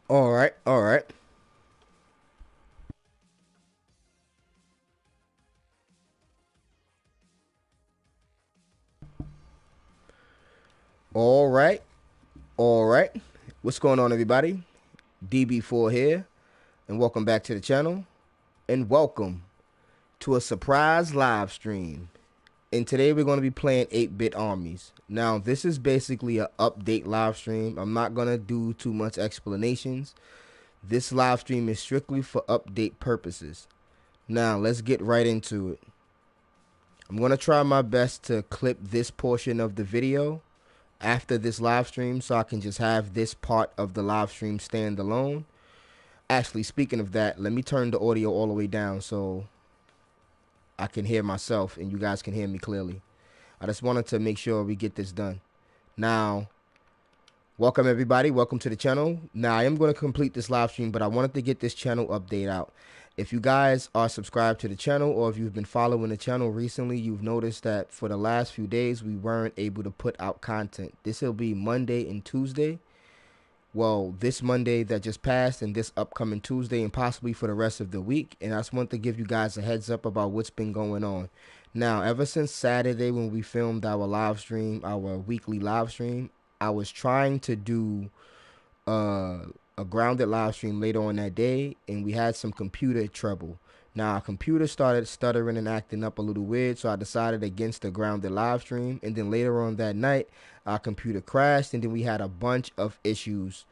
All right, all right, all right, all right. What's going on, everybody? DB4 here, and welcome back to the channel. And welcome to a surprise live stream. And today we're going to be playing 8-bit Armies. Now, this is basically a update live stream. I'm not going to do too much explanations. This live stream is strictly for update purposes. Now, let's get right into it. I'm going to try my best to clip this portion of the video after this live stream so I can just have this part of the live stream stand alone. Actually, speaking of that, let me turn the audio all the way down so I can hear myself and you guys can hear me clearly. I just wanted to make sure we get this done. Now, welcome everybody. Welcome to the channel. Now, I am going to complete this live stream, but I wanted to get this channel update out. If you guys are subscribed to the channel or if you've been following the channel recently, you've noticed that for the last few days, we weren't able to put out content. This will be Monday and Tuesday. Well, this Monday that just passed and this upcoming Tuesday and possibly for the rest of the week. And I just want to give you guys a heads up about what's been going on. Now, ever since Saturday when we filmed our live stream, our weekly live stream, I was trying to do a grounded live stream later on that day, and we had some computer trouble. Now, our computer started stuttering and acting up a little weird, so I decided against the grounded live stream. And then later on that night, our computer crashed, and then we had a bunch of issues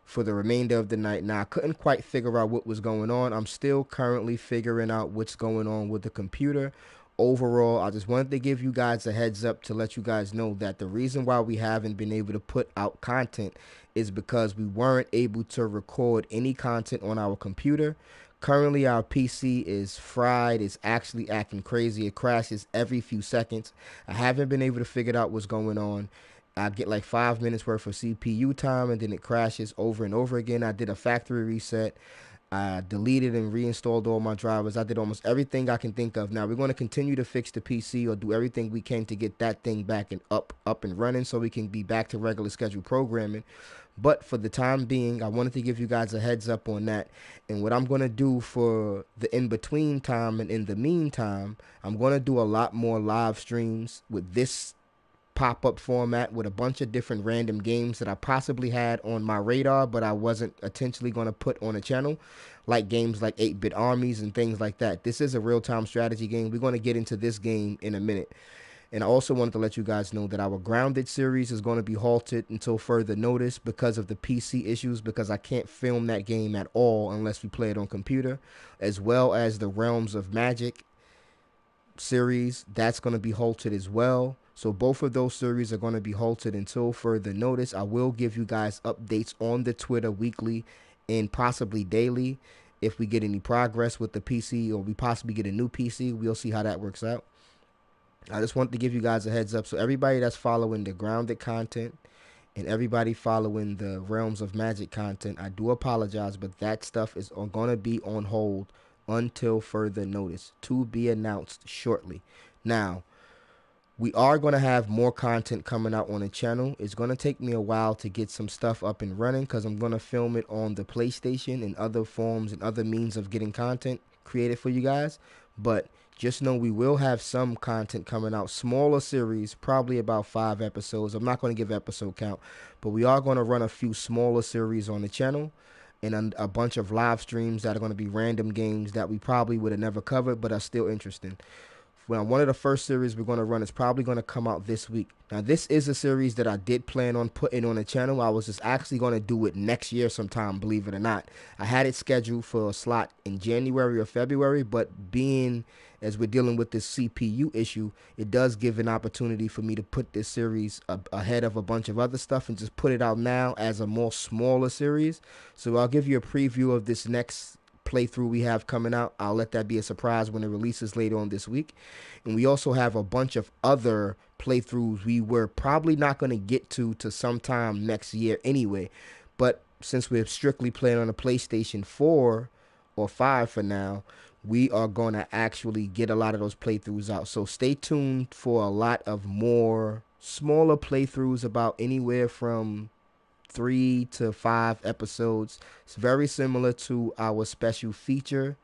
for the remainder of the night. Now, I couldn't quite figure out what was going on. I'm still currently figuring out what's going on with the computer. Overall, I just wanted to give you guys a heads up to let you guys know that the reason why we haven't been able to put out content is because we weren't able to record any content on our computer. Currently, our PC is fried. It's actually acting crazy. It crashes every few seconds. I haven't been able to figure out what's going on. I get like 5 minutes worth of CPU time and then it crashes over and over again. I did a factory reset. I deleted and reinstalled all my drivers. I did almost everything I can think of. Now we're going to continue to fix the PC or do everything we can to get that thing back and up and running so we can be back to regular scheduled programming. But for the time being, I wanted to give you guys a heads up on that. And what I'm going to do for the in-between time and in the meantime, I'm going to do a lot more live streams with this pop-up format with a bunch of different random games that I possibly had on my radar, but I wasn't intentionally going to put on a channel, like games like 8-bit Armies and things like that. This is a real-time strategy game. We're going to get into this game in a minute. And I also wanted to let you guys know that our Grounded series is going to be halted until further notice because of the PC issues, because I can't film that game at all unless we play it on computer, as well as the Realms of Magic series. That's going to be halted as well. So both of those series are going to be halted until further notice. I will give you guys updates on the Twitter weekly and possibly daily if we get any progress with the PC or we possibly get a new PC. We'll see how that works out. I just want to give you guys a heads up. So everybody that's following the grounded content and everybody following the Realms of Magic content, I do apologize, but that stuff is going to be on hold until further notice, to be announced shortly. Now, we are going to have more content coming out on the channel. It's going to take me a while to get some stuff up and running because I'm going to film it on the PlayStation and other forms and other means of getting content created for you guys. But just know we will have some content coming out, smaller series, probably about 5 episodes. I'm not going to give episode count, but we are going to run a few smaller series on the channel and a bunch of live streams that are going to be random games that we probably would have never covered but are still interesting. Well, one of the first series we're going to run is probably going to come out this week. Now, this is a series that I did plan on putting on the channel. I was just actually going to do it next year sometime, believe it or not. I had it scheduled for a slot in January or February, but being as we're dealing with this CPU issue, it does give an opportunity for me to put this series ahead of a bunch of other stuff and just put it out now as a more smaller series. So I'll give you a preview of this next playthrough we have coming out. I'll let that be a surprise when it releases later on this week. And we also have a bunch of other playthroughs we were probably not going to get to sometime next year anyway. But since we're strictly playing on a PlayStation 4 or 5 for now, we are going to actually get a lot of those playthroughs out. So stay tuned for a lot of more smaller playthroughs, about anywhere from 3 to 5 episodes. It's very similar to our special feature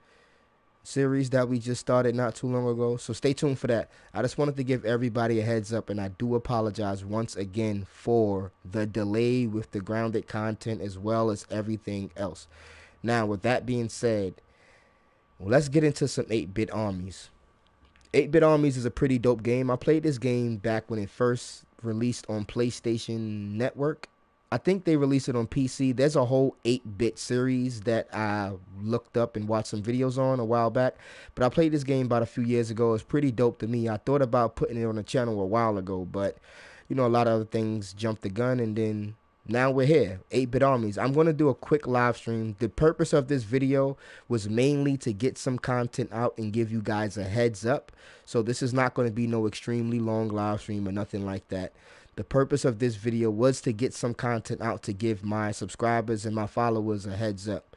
series that we just started not too long ago. So stay tuned for that. I just wanted to give everybody a heads up, and I do apologize once again for the delay with the grounded content as well as everything else. Now, with that being said, let's get into some 8-Bit Armies. 8-Bit Armies is a pretty dope game. I played this game back when it first released on PlayStation Network. I think they released it on PC. There's a whole 8-bit series that I looked up and watched some videos on a while back. But I played this game about a few years ago. It's pretty dope to me. I thought about putting it on the channel a while ago, but you know, a lot of other things jumped the gun, and then now we're here. 8-Bit Armies. I'm going to do a quick live stream. The purpose of this video was mainly to get some content out and give you guys a heads up. So this is not going to be no extremely long live stream or nothing like that. The purpose of this video was to get some content out to give my subscribers and my followers a heads up.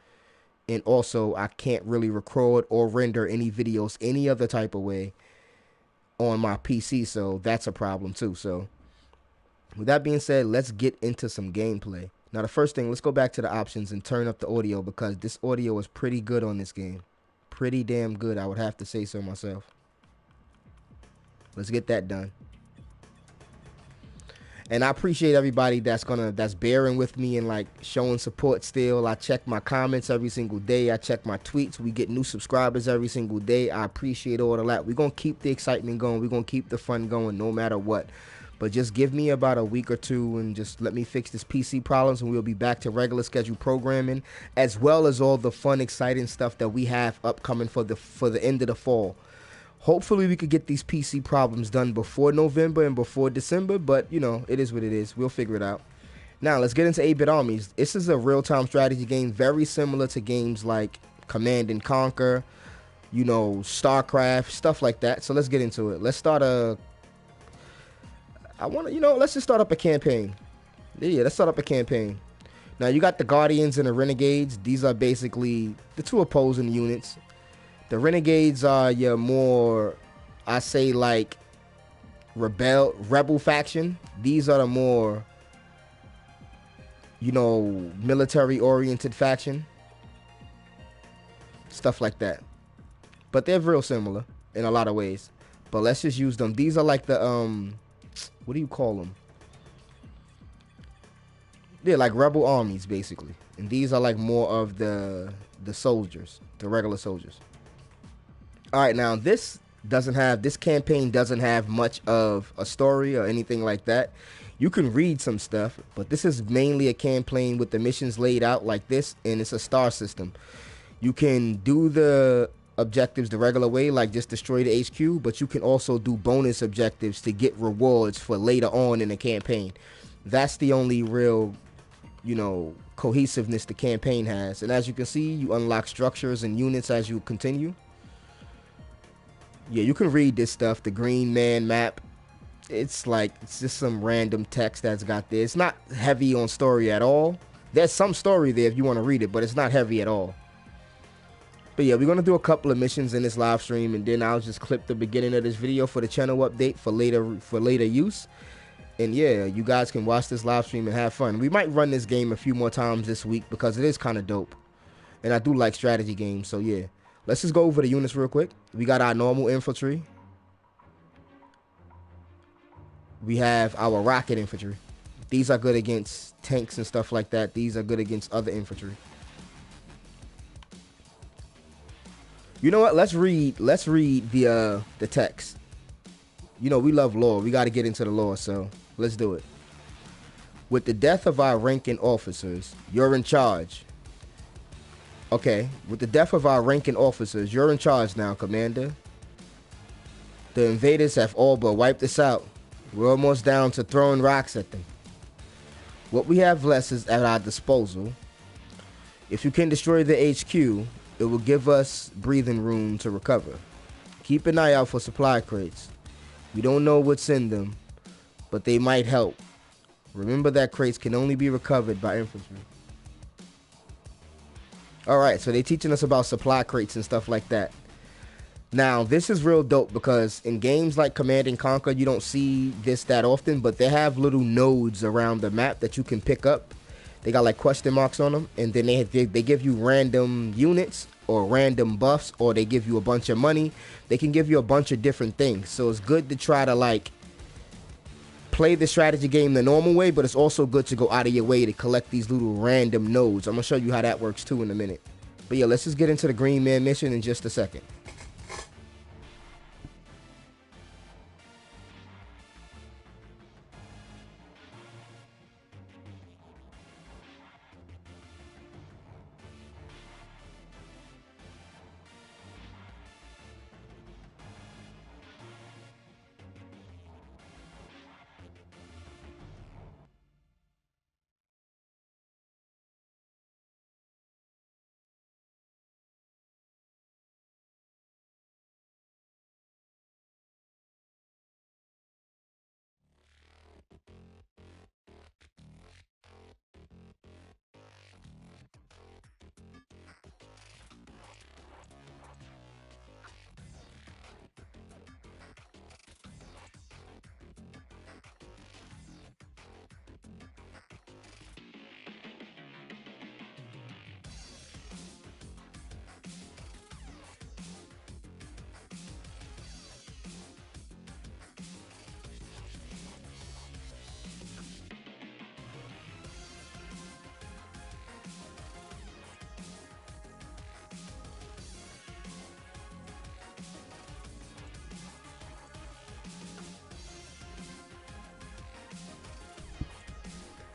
And also, I can't really record or render any videos any other type of way on my PC, so that's a problem too. So with that being said, let's get into some gameplay. Now, the first thing, let's go back to the options and turn up the audio, because this audio is pretty good on this game. Pretty damn good, I would have to say so myself. Let's get that done. And I appreciate everybody that's bearing with me and like showing support still. I check my comments every single day. I check my tweets. We get new subscribers every single day. I appreciate all of that. We're going to keep the excitement going. We're going to keep the fun going no matter what. But just give me about a week or two and just let me fix this PC problems, and we'll be back to regular scheduled programming, as well as all the fun, exciting stuff that we have upcoming for the end of the fall. Hopefully we could get these PC problems done before November and before December, but you know, it is what it is. We'll figure it out. Now, let's get into 8-Bit Armies. This is a real-time strategy game, very similar to games like Command and Conquer, you know, StarCraft, stuff like that. So let's get into it. Let's start let's just start up a campaign. Yeah, let's start up a campaign. Now, you got the Guardians and the Renegades. These are basically the two opposing units. The Renegades are your more, I say, like, rebel faction. These are the more, you know, military-oriented faction. Stuff like that. But they're real similar in a lot of ways. But let's just use them. These are like the, what do you call them? They're like rebel armies, basically. And these are like more of the soldiers, the regular soldiers. All right, now this campaign doesn't have much of a story or anything like that. You can read some stuff, but this is mainly a campaign with the missions laid out like this, and it's a star system. You can do the objectives the regular way, like just destroy the HQ, but you can also do bonus objectives to get rewards for later on in the campaign. That's the only real, you know, cohesiveness the campaign has. And as you can see, you unlock structures and units as you continue. Yeah, you can read this stuff. The Green Man map. It's just some random text that's got there. It's not heavy on story at all. There's some story there if you want to read it, but it's not heavy at all. But yeah, we're going to do a couple of missions in this live stream, and then I'll just clip the beginning of this video for the channel update for later use. And yeah, you guys can watch this live stream and have fun. We might run this game a few more times this week because it is kind of dope. And I do like strategy games, so yeah. Let's just go over the units real quick. We got our normal infantry. We have our rocket infantry. These are good against tanks and stuff like that. These are good against other infantry. You know what? Let's read the text. You know, we love lore. We got to get into the lore, so let's do it. With the death of our ranking officers, you're in charge. Okay, with the death of our ranking officers, you're in charge now, Commander. The invaders have all but wiped us out. We're almost down to throwing rocks at them. What we have left is at our disposal. If you can destroy the HQ, it will give us breathing room to recover. Keep an eye out for supply crates. We don't know what's in them, but they might help. Remember that crates can only be recovered by infantry. Alright, so they're teaching us about supply crates and stuff like that. Now, this is real dope because in games like Command and Conquer, you don't see this that often, but they have little nodes around the map that you can pick up. They got like question marks on them, and then they give you random units or random buffs, or they give you a bunch of money. They can give you a bunch of different things. So it's good to try to like play the strategy game the normal way, but it's also good to go out of your way to collect these little random nodes. I'm gonna show you how that works too in a minute. But yeah, let's just get into the Green Man mission in just a second.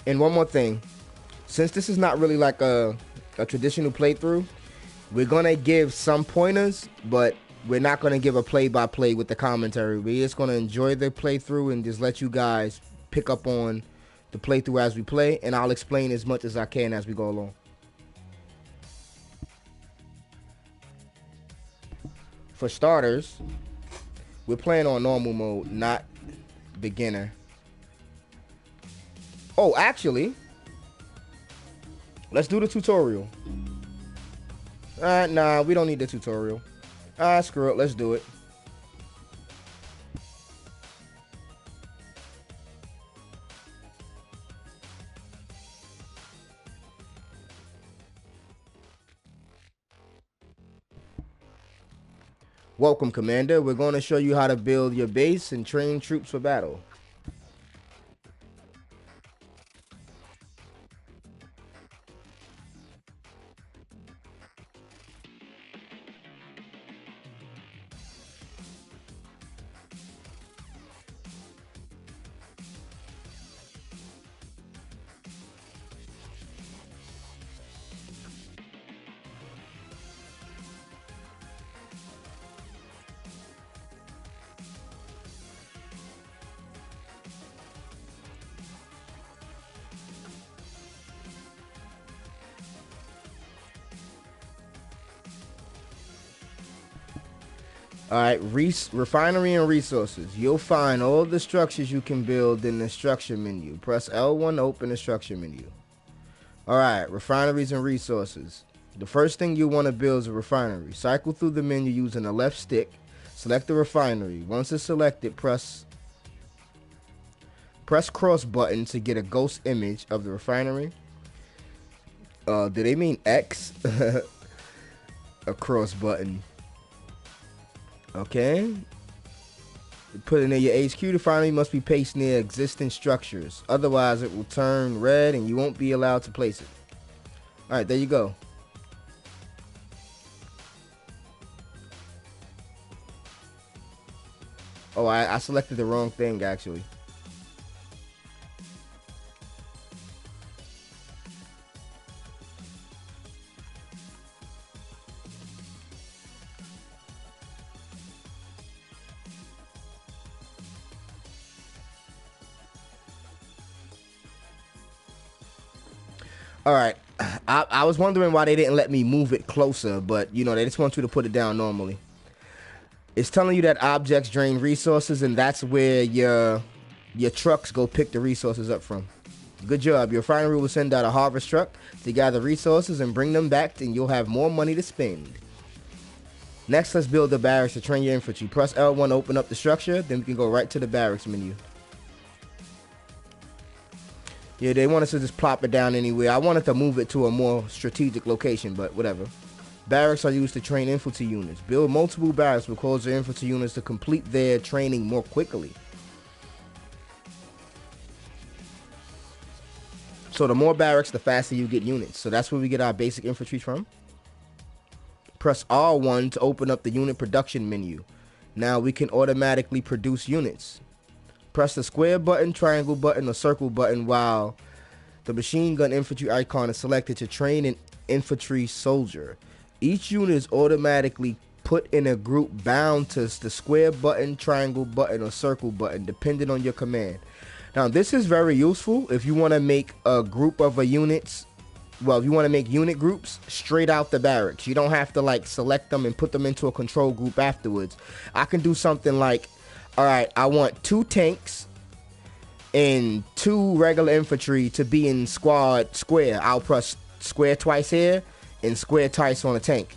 And one more thing, since this is not really like a traditional playthrough, we're gonna give some pointers, but we're not gonna give a play-by-play with the commentary. We're just gonna enjoy the playthrough and just let you guys pick up on the playthrough as we play, and I'll explain as much as I can as we go along. For starters, we're playing on normal mode, not beginner. Oh, actually, let's do the tutorial. Nah, we don't need the tutorial. Screw it, let's do it. Welcome, Commander. We're going to show you how to build your base and train troops for battle. Alright, refinery and resources. You'll find all the structures you can build in the structure menu. Press L1 to open the structure menu. Alright, refineries and resources. The first thing you want to build is a refinery. Cycle through the menu using the left stick. Select the refinery. Once it's selected, press cross button to get a ghost image of the refinery. Do they mean X? A cross button. Okay. Put it near your HQ. The refinery must be placed near existing structures. Otherwise, it will turn red and you won't be allowed to place it. Alright, there you go. Oh, I selected the wrong thing, actually. All right, I was wondering why they didn't let me move it closer, but you know, they just want you to put it down normally. It's telling you that objects drain resources, and that's where your trucks go pick the resources up from. Good job. Your refinery will send out a harvest truck to gather resources and bring them back, and you'll have more money to spend. Next, let's build the barracks to train your infantry. Press L1 to open up the structure, then we can go right to the barracks menu. Yeah, they want us to just plop it down anywhere. I wanted to move it to a more strategic location, but whatever. Barracks are used to train infantry units. Build multiple barracks will cause their infantry units to complete their training more quickly. So the more barracks, the faster you get units. So that's where we get our basic infantry from. Press R1 to open up the unit production menu. Now we can automatically produce units. Press the square button, triangle button, or circle button while the machine gun infantry icon is selected to train an infantry soldier. Each unit is automatically put in a group bound to the square button, triangle button, or circle button, depending on your command. Now, this is very useful if you want to make a group of units. Well, if you want to make unit groups straight out the barracks, you don't have to like select them and put them into a control group afterwards. I can do something like, all right, I want 2 tanks and 2 regular infantry to be in squad square. I'll press square twice here and square twice on a tank.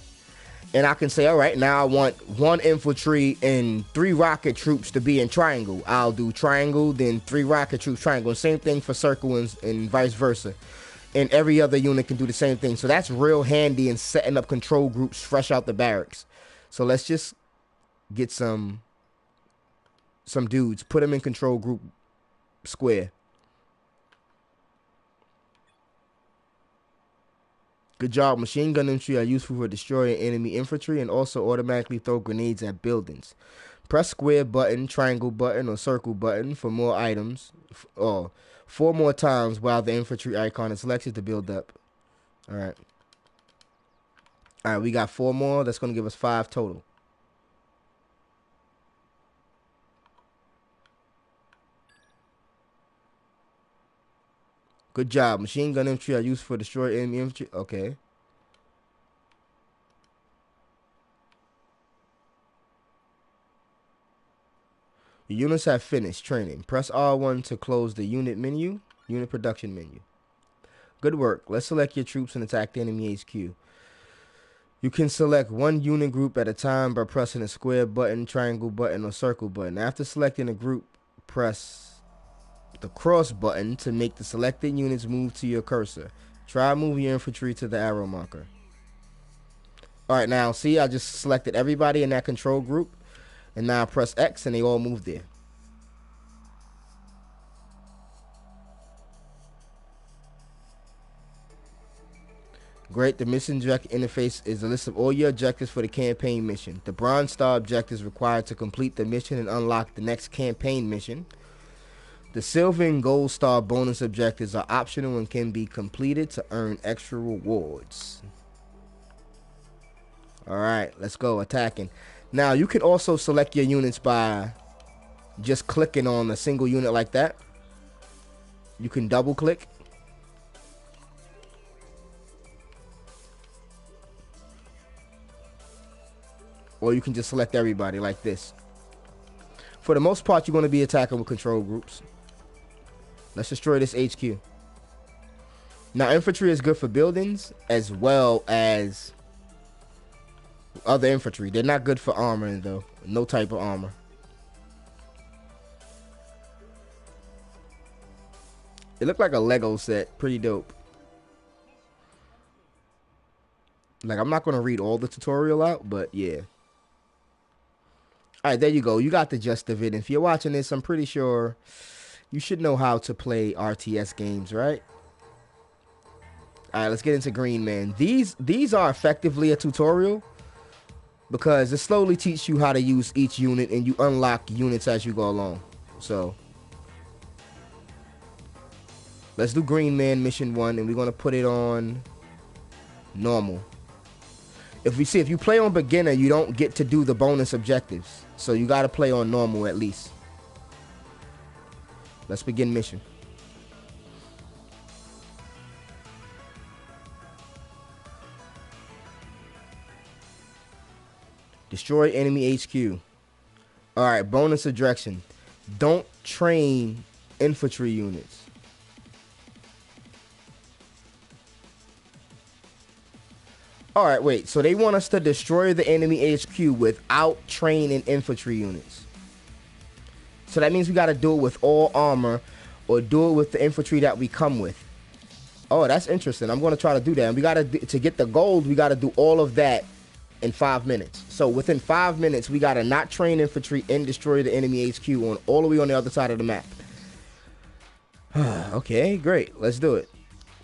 And I can say, all right, now I want 1 infantry and 3 rocket troops to be in triangle. I'll do triangle, then 3 rocket troops, triangle. Same thing for circle and vice versa. And every other unit can do the same thing. So that's real handy in setting up control groups fresh out the barracks. So let's just get some dudes, put them in control group square. Good job. Machine gun infantry are useful for destroying enemy infantry and also automatically throw grenades at buildings. Press square button, triangle button, or circle button for more items, or 4 more times while the infantry icon is selected to build up. Alright. Alright, we got 4 more. That's going to give us 5 total. Good job. Machine gun infantry are used for destroy enemy infantry. Okay. Your units have finished training. Press R1 to close the unit menu, unit production menu. Good work. Let's select your troops and attack the enemy HQ. You can select 1 unit group at a time by pressing the square button, triangle button, or circle button. After selecting a group, press the cross button to make the selected units move to your cursor. Try moving your infantry to the arrow marker. Alright, now see, I just selected everybody in that control group. And now I press X and they all move there. Great. The mission objective interface is a list of all your objectives for the campaign mission. The bronze star objectives required to complete the mission and unlock the next campaign mission. The silver and gold star bonus objectives are optional and can be completed to earn extra rewards. Alright, let's go. Attacking. Now, you can also select your units by just clicking on a single unit like that. You can double click. Or you can just select everybody like this. For the most part, you're going to be attacking with control groups. Let's destroy this HQ. Now, infantry is good for buildings as well as other infantry. They're not good for armor, though. No type of armor. It looked like a Lego set. Pretty dope. Like, I'm not going to read all the tutorial out, but yeah. Alright, there you go. You got the gist of it. If you're watching this, I'm pretty sure you should know how to play RTS games, right? Alright, let's get into Green Man. These are effectively a tutorial because it slowly teaches you how to use each unit and you unlock units as you go along. So, let's do Green Man Mission 1 and we're going to put it on normal. If you play on beginner, you don't get to do the bonus objectives. So you got to play on normal at least. Let's begin mission. Destroy enemy HQ. Alright, bonus direction. Don't train infantry units. Alright, wait. So they want us to destroy the enemy HQ without training infantry units. So that means we got to do it with all armor or do it with the infantry that we come with. Oh, that's interesting. I'm going to try to do that. And we got to get the gold, we got to do all of that in 5 minutes. So within 5 minutes, we got to not train infantry and destroy the enemy HQ on all the way on the other side of the map. Okay, great. Let's do it.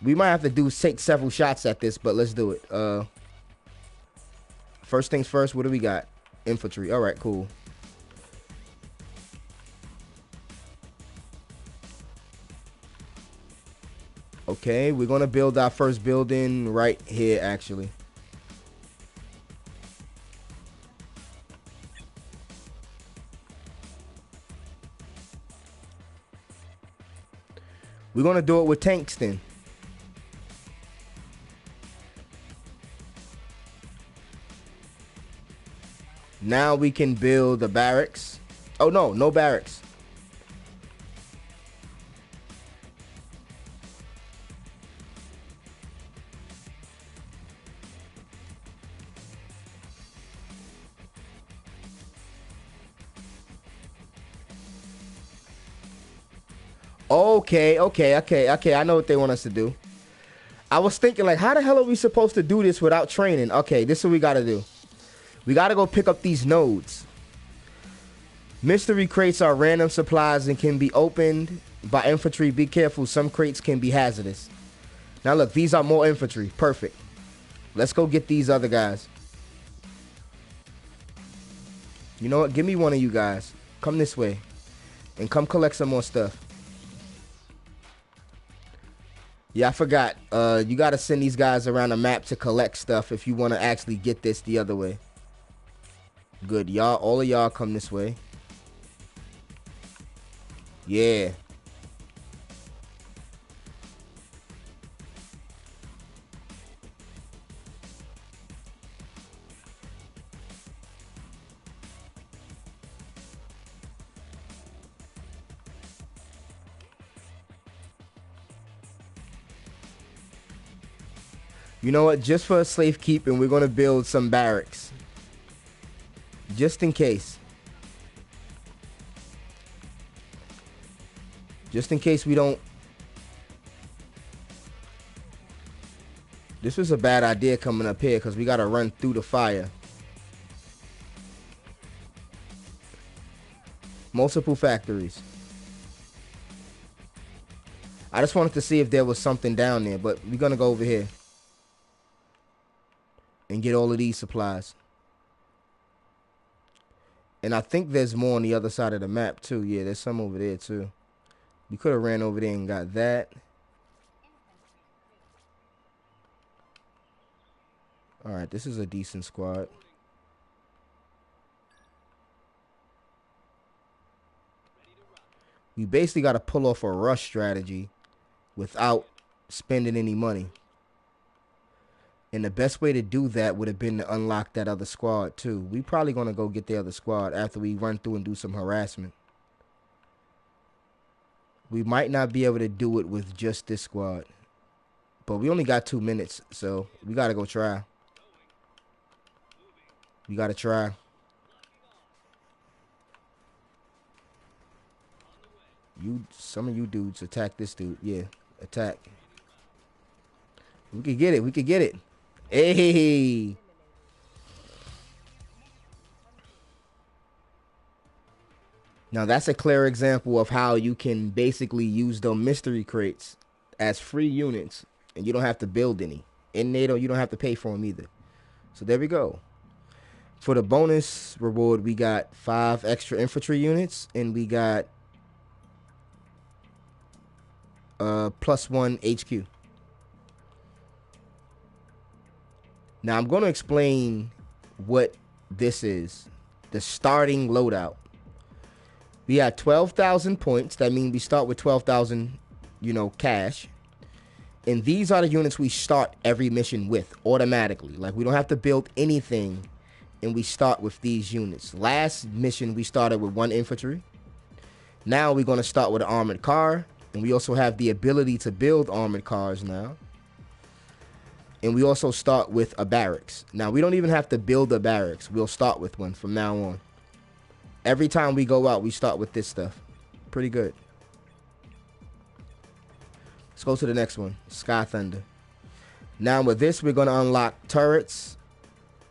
We might have to take several shots at this, but let's do it. First things first, what do we got? Infantry. All right, cool. Okay, we're going to build our first building right here, actually. We're going to do it with tanks then. Now we can build the barracks. Oh, no, no barracks. Okay. I know what they want us to do. I was thinking, like, how the hell are we supposed to do this without training? Okay, this is what we got to do. We got to go pick up these nodes. Mystery crates are random supplies and can be opened by infantry. Be careful, some crates can be hazardous. Now look, these are more infantry. Perfect. Let's go get these other guys. You know what? Give me one of you guys. Come this way. And come collect some more stuff. Yeah, I forgot. You got to send these guys around the map to collect stuff if you want to actually get this the other way. Good. Y'all, all of y'all come this way. Yeah. You know what? Just for safekeeping, we're going to build some barracks. Just in case. Just in case we don't. This was a bad idea coming up here because we got to run through the fire. Multiple factories. I just wanted to see if there was something down there, but we're going to go over here and get all of these supplies. And I think there's more on the other side of the map too. Yeah, there's some over there too. We could have ran over there and got that. All right, this is a decent squad. We basically got to pull off a rush strategy without spending any money. And the best way to do that would have been to unlock that other squad too. We probably going to go get the other squad after we run through and do some harassment. We might not be able to do it with just this squad. But we only got 2 minutes, so we got to go try. We got to try. Some of you dudes attack this dude. Yeah, attack. We could get it. We could get it. Hey. Now that's a clear example of how you can basically use those mystery crates as free units, and you don't have to build any. In NATO, you don't have to pay for them either. So there we go. For the bonus reward, we got 5 extra infantry units, and we got +1 HQ. Now I'm going to explain what this is. The starting loadout. We have 12,000 points. That means we start with 12,000, cash. And these are the units we start every mission with automatically. Like, we don't have to build anything, and we start with these units. Last mission, we started with 1 infantry. Now we're going to start with an armored car. And we also have the ability to build armored cars now. And we also start with a barracks. Now, we don't even have to build a barracks. We'll start with one from now on. Every time we go out, we start with this stuff. Pretty good. go to the next one. Sky Thunder. Now with this, we're going to unlock turrets.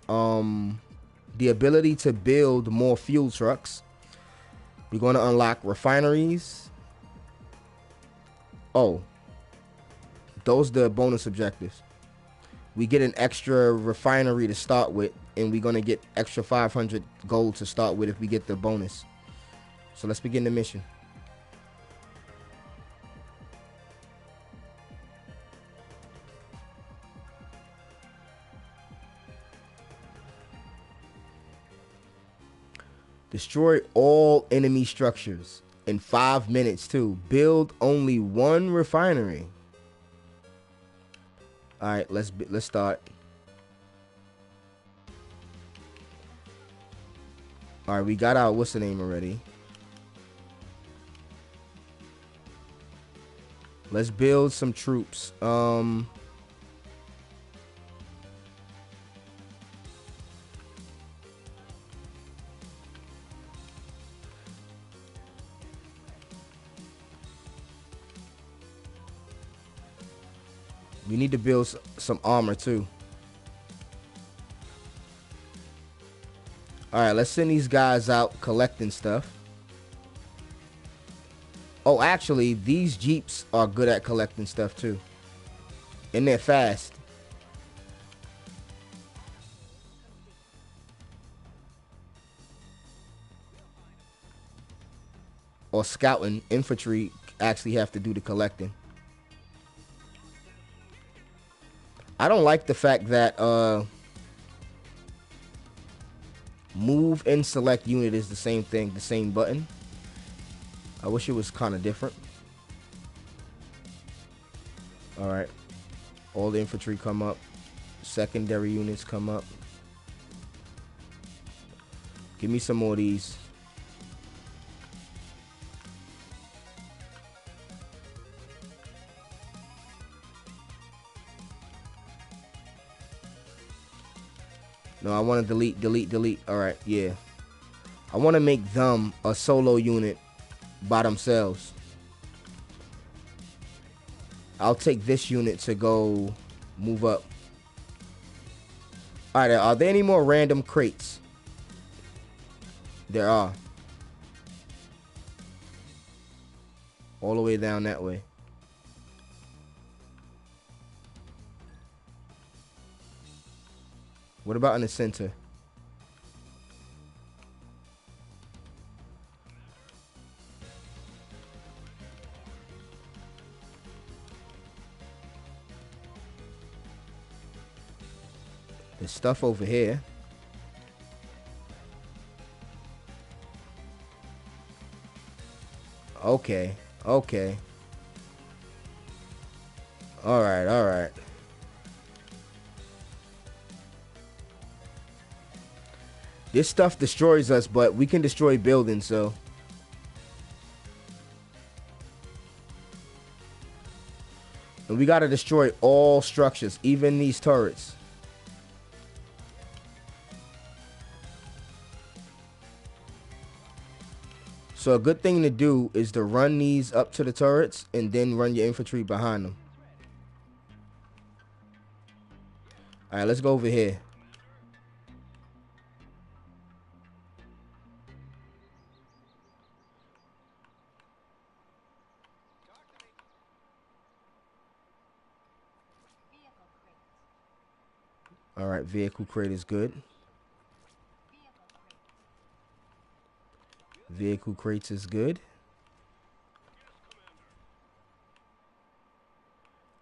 The ability to build more fuel trucks. We're going to unlock refineries. Oh, those are the bonus objectives. We get an extra refinery to start with, and we're going to get extra 500 gold to start with if we get the bonus. So let's begin the mission. Destroy all enemy structures in 5 minutes too. Build only one refinery. All right, let's start. All right, we got our what's the name already. Let's build some troops. We need to build some armor too. All right, let's send these guys out collecting stuff. Oh, actually, these Jeeps are good at collecting stuff too. And they're fast. Or scouting. Infantry actually have to do the collecting. I don't like the fact that move and select unit is the same thing, the same button. I wish it was kind of different. All right. All the infantry come up. Secondary units come up. Give me some more of these. No, I want to delete. All right, yeah. I want to make them a solo unit by themselves. I'll take this unit to go move up. All right, are there any more random crates? There are. All the way down that way. What about in the center? There's stuff over here. Okay. Okay. All right. All right. This stuff destroys us, but we can destroy buildings, so. And we got to destroy all structures, even these turrets. So a good thing to do is to run these up to the turrets and then run your infantry behind them. All right, let's go over here. All right, vehicle crate is good. Vehicle crates is good.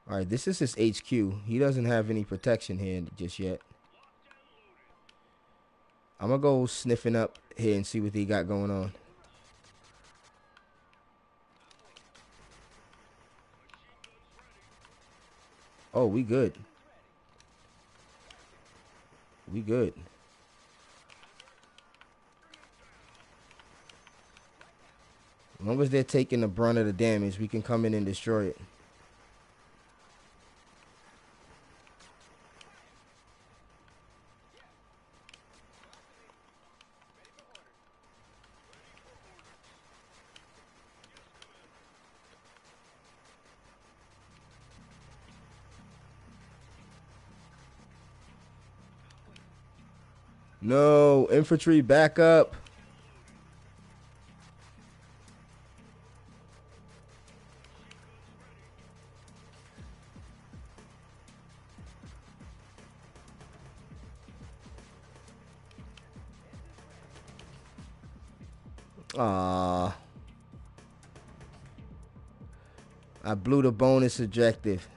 All right, this is his HQ. He doesn't have any protection here just yet. I'm gonna go sniffing up here and see what he got going on. Oh, we good. We good. As long as they're taking the brunt of the damage, we can come in and destroy it. No, infantry, back up. Ah, I blew the bonus objective.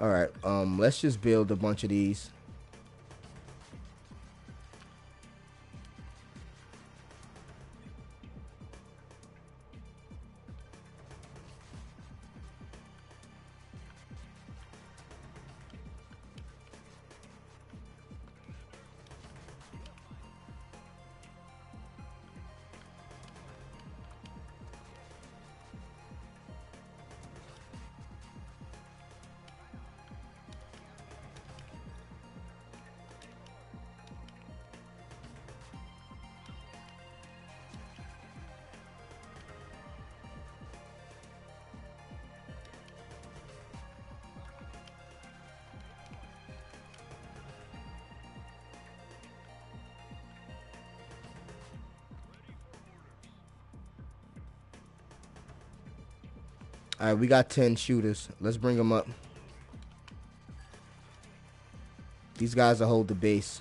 All right, let's just build a bunch of these. All right, we got 10 shooters. Let's bring them up. These guys will hold the base.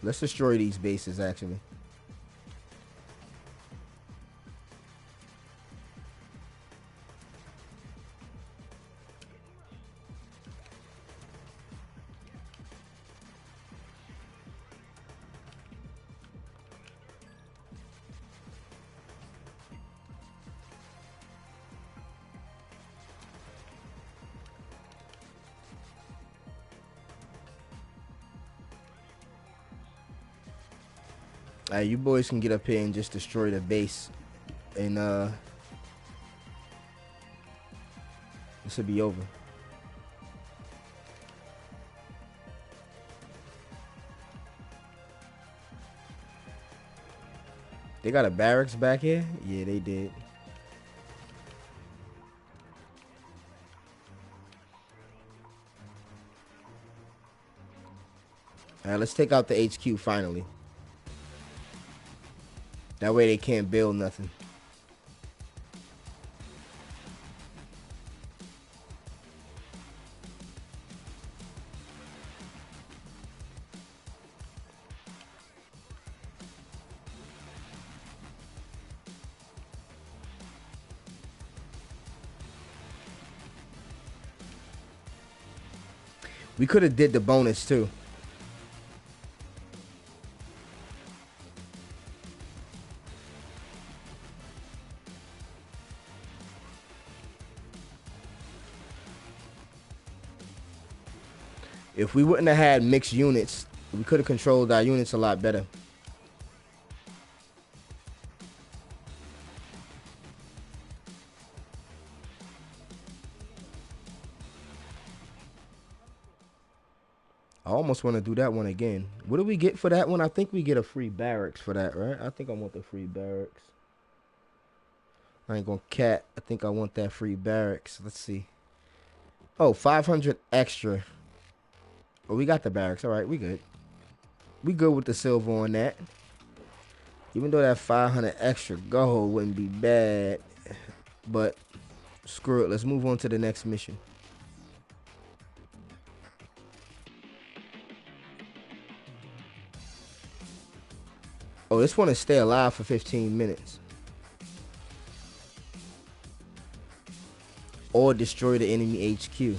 Let's destroy these bases, actually. All right, you boys can get up here and just destroy the base. And, this will be over. They got a barracks back here? Yeah, they did. All right, let's take out the HQ finally. That way they can't build nothing. We could have did the bonus too. If we wouldn't have had mixed units, we could have controlled our units a lot better. I almost want to do that one again. What do we get for that one? I think we get a free barracks for that, right? I think I want the free barracks. I ain't gonna cat. I think I want that free barracks. Let's see. Oh, 500 extra. Oh, we got the barracks. All right, we good. We good with the silver on that. Even though that 500 extra gold wouldn't be bad. But screw it. Let's move on to the next mission. Oh, this one is stay alive for 15 minutes. Or destroy the enemy HQ.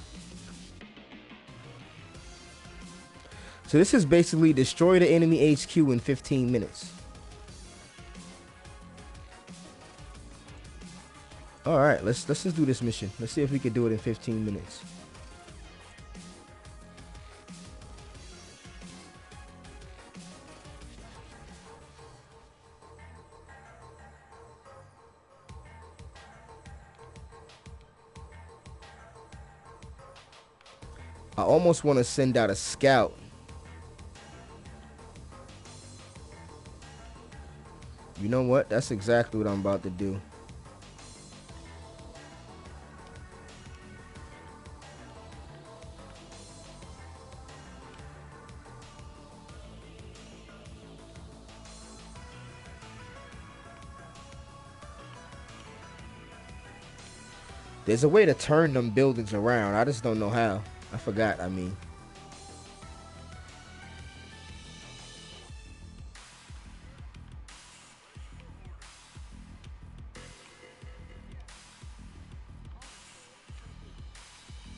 So this is basically destroy the enemy HQ in 15 minutes. All right, let's just do this mission. Let's see if we can do it in 15 minutes. I almost want to send out a scout. You know what? That's exactly what I'm about to do. There's a way to turn them buildings around. I just don't know how. I forgot, I mean.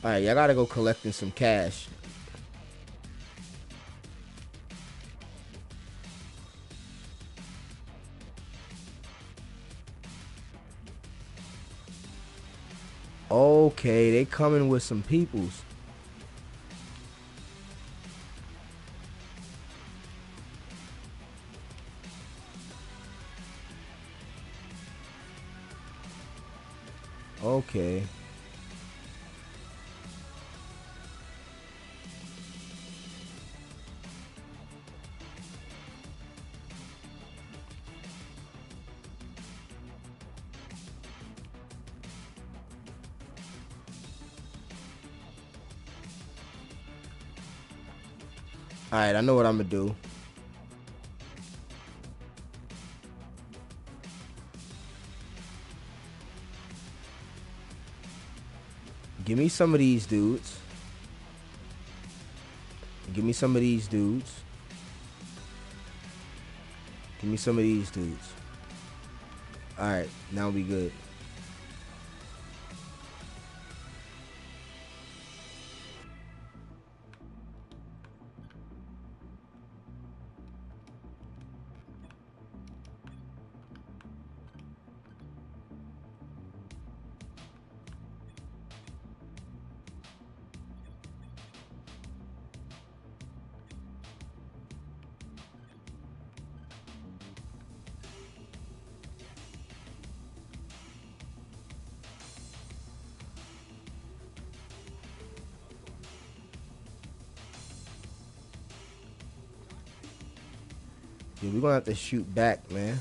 Alright, y'all gotta go collecting some cash. Okay, they coming with some peoples. Okay. Alright, I know what I'm gonna do. Give me some of these dudes. Give me some of these dudes. Give me some of these dudes. Alright, now we good. Yeah, we're gonna have to shoot back, man.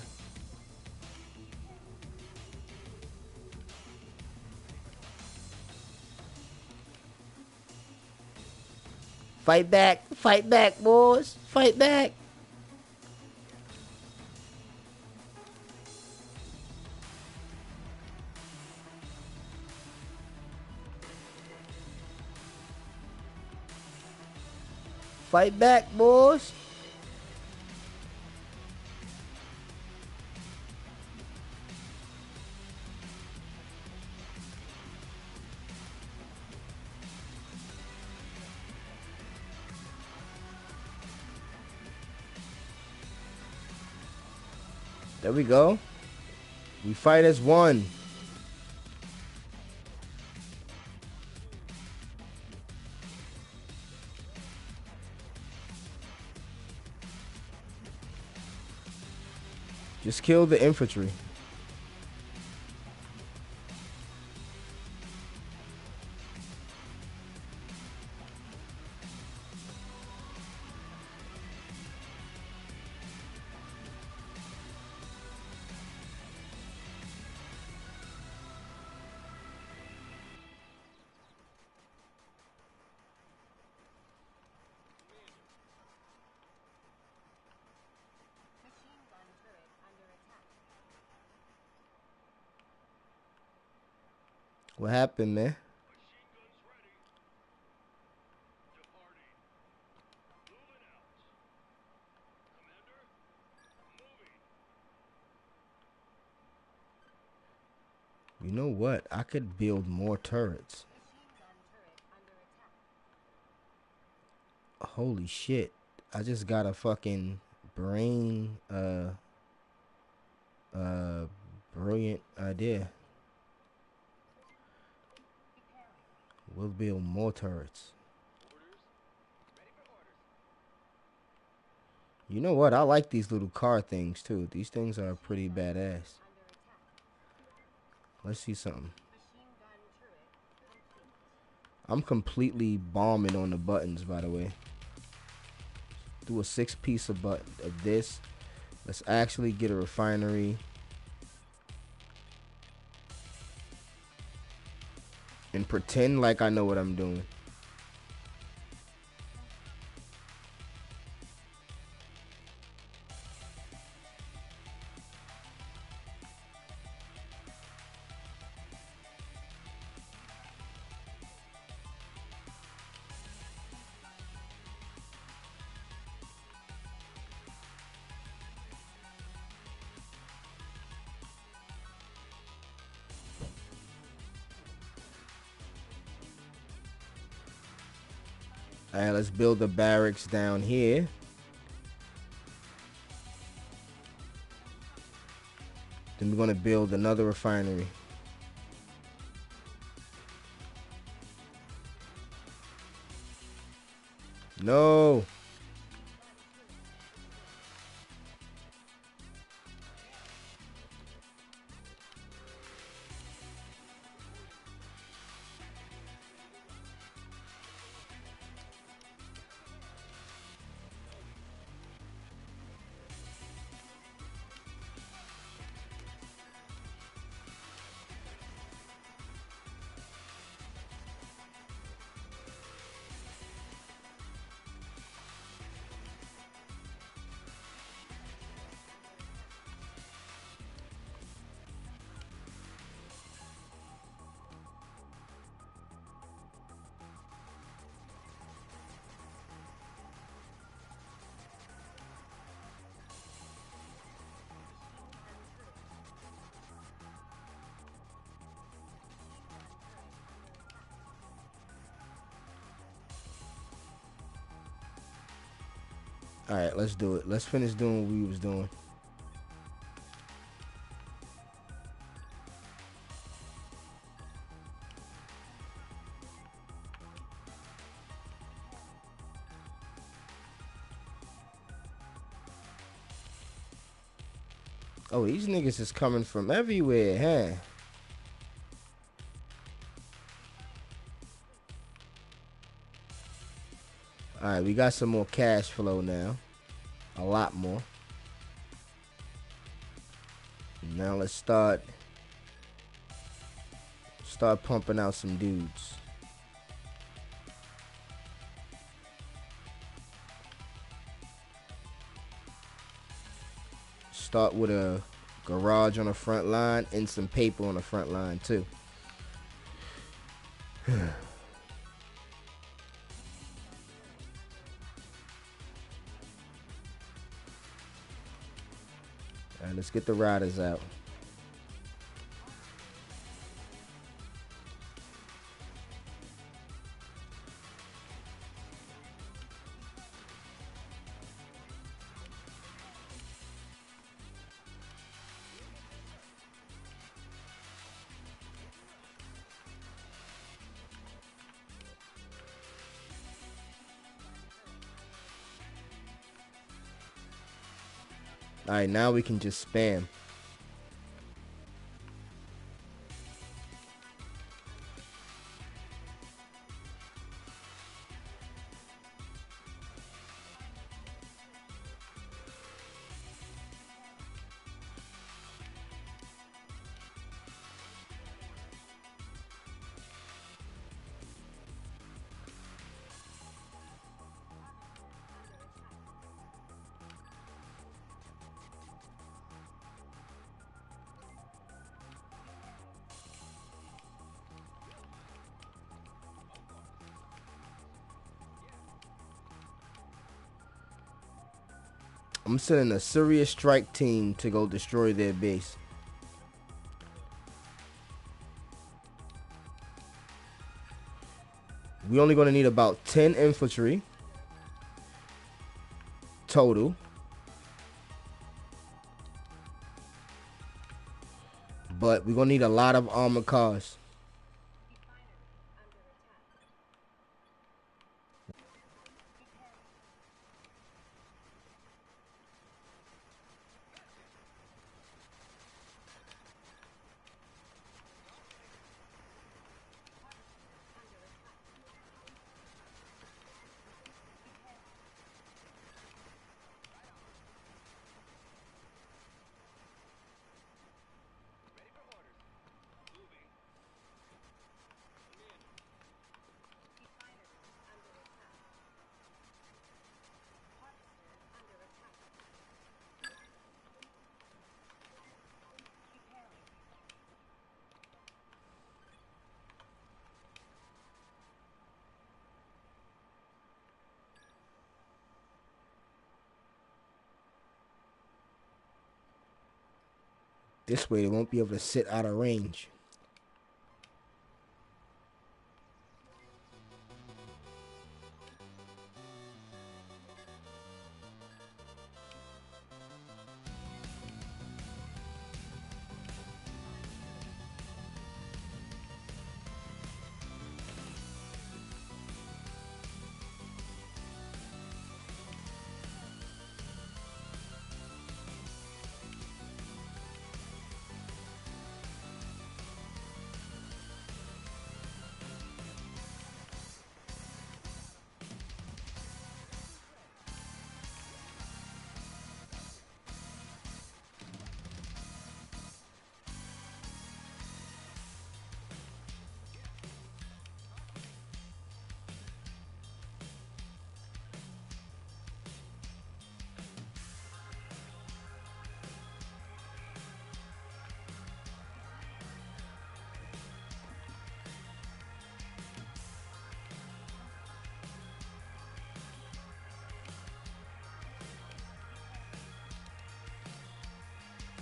Fight back, boys. Fight back. Fight back, boys. There we go. We fight as one. Just kill the infantry. What happened, man? You know what? I could build more turrets. Holy shit. I just got a fucking brain brilliant idea. We'll build more turrets. You know what? I like these little car things too. These things are pretty badass. Let's see something. I'm completely bombing on the buttons, by the way. Do a 6-piece of this. Let's actually get a refinery. And pretend like I know what I'm doing. Alright, let's build the barracks down here. Then we're going to build another refinery. No. Alright, let's do it. Let's finish doing what we was doing. Oh, these niggas is coming from everywhere, huh? Alright, we got some more cash flow now. A lot more. Now let's start pumping out some dudes. Start with a garage on the front line and some paper on the front line too. Alright, let's get the riders out. Alright, now we can just spam. I'm sending a serious strike team to go destroy their base. We only going to need about 10 infantry total. But we're going to need a lot of armored cars. This way they won't be able to sit out of range.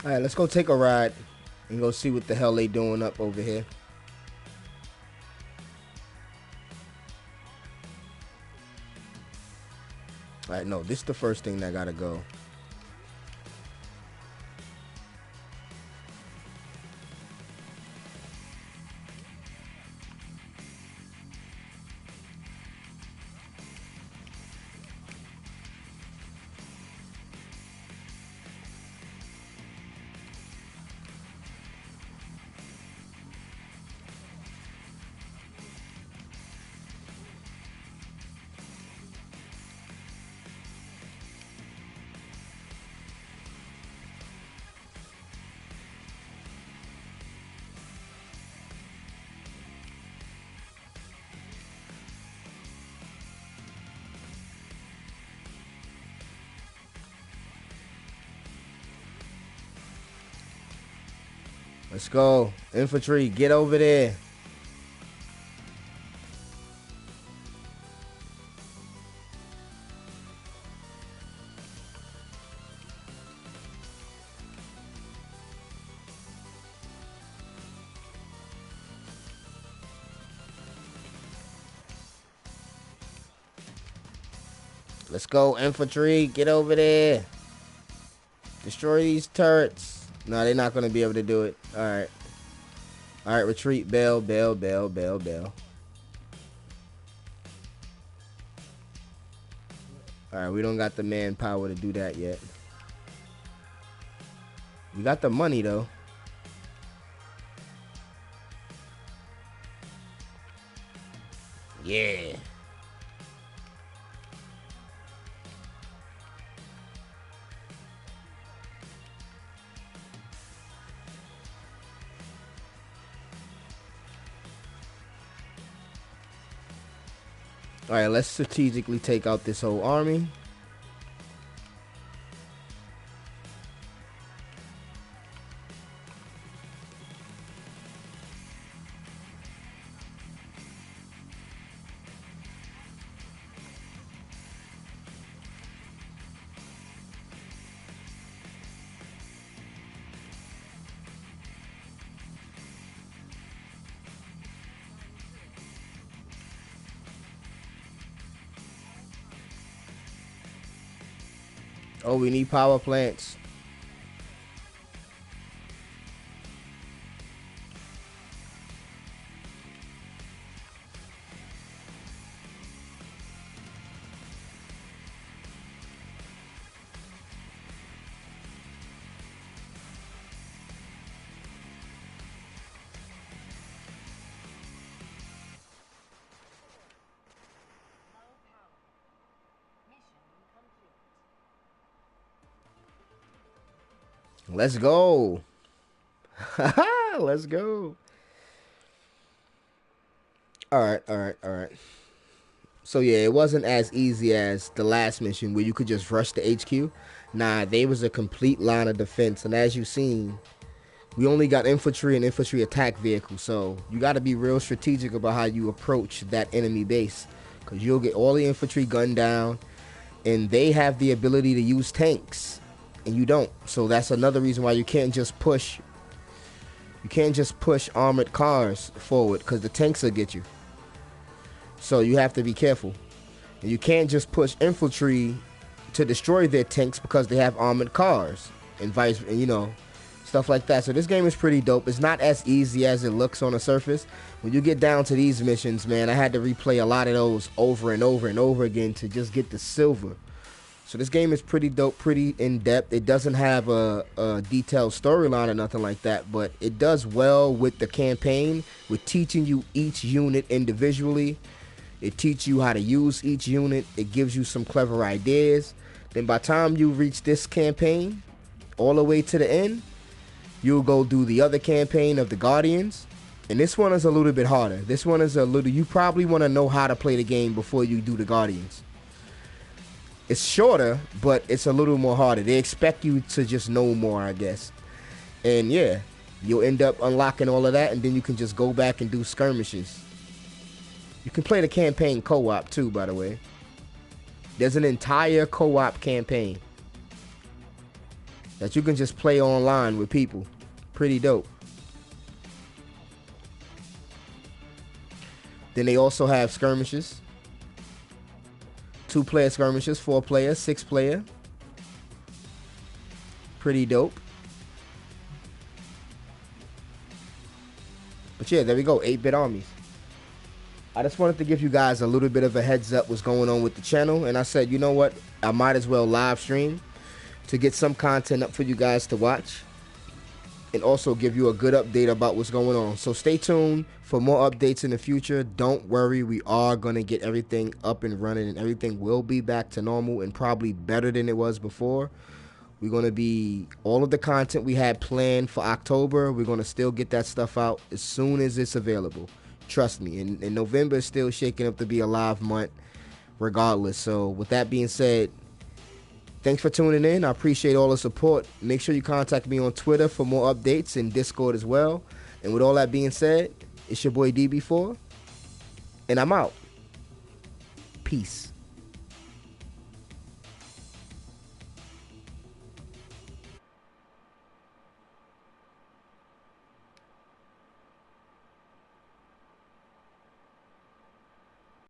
All right, let's go take a ride and go see what the hell they doing up over here. All right, no, this is the first thing that gotta go. Let's go. Infantry, get over there. Let's go, infantry. Get over there. Destroy these turrets. No, they're not going to be able to do it. All right. All right, retreat. Bail, bail, bail, bail, bail. All right, we don't got the manpower to do that yet. We got the money, though. Yeah. All right, let's strategically take out this whole army. Oh, we need power plants. Let's go. Let's go. All right, all right, all right. So yeah, it wasn't as easy as the last mission where you could just rush the HQ. Nah, they was a complete line of defense, and as you've seen, we only got infantry and infantry attack vehicles. So you got to be real strategic about how you approach that enemy base, because you'll get all the infantry gunned down, and they have the ability to use tanks, and you don't. So that's another reason why you can't just push You can't just push armored cars forward because the tanks will get you. So you have to be careful. And you can't just push infantry to destroy their tanks because they have armored cars and vice, you know, stuff like that. So this game is pretty dope. It's not as easy as it looks on the surface. When you get down to these missions, man, I had to replay a lot of those over and over and over again to just get the silver. So this game is pretty dope, pretty in-depth. It doesn't have a detailed storyline or nothing like that, but it does well with the campaign, with teaching you each unit individually. It teaches you how to use each unit. It gives you some clever ideas. Then by the time you reach this campaign, all the way to the end, you'll go do the other campaign of the Guardians. And this one is a little bit harder. This one is a little, you probably want to know how to play the game before you do the Guardians. It's shorter, but it's a little more harder. They expect you to just know more, I guess. And yeah, you'll end up unlocking all of that, and then you can just go back and do skirmishes. You can play the campaign co-op too, by the way. There's an entire co-op campaign that you can just play online with people. Pretty dope. Then they also have skirmishes. 2-player skirmishes, 4-player, 6-player. Pretty dope. But yeah, there we go. 8-bit armies. I just wanted to give you guys a little bit of a heads up what's going on with the channel. And I said, you know what? I might as well live stream to get some content up for you guys to watch. And also give you a good update about what's going on. So stay tuned for more updates in the future. Don't worry. We are going to get everything up and running. And everything will be back to normal and probably better than it was before. We're going to be, all of the content we had planned for October, we're going to still get that stuff out as soon as it's available. Trust me. And November is still shaking up to be a live month regardless. So with that being said, thanks for tuning in. I appreciate all the support. Make sure you contact me on Twitter for more updates and Discord as well. And with all that being said, it's your boy DB4, and I'm out. Peace.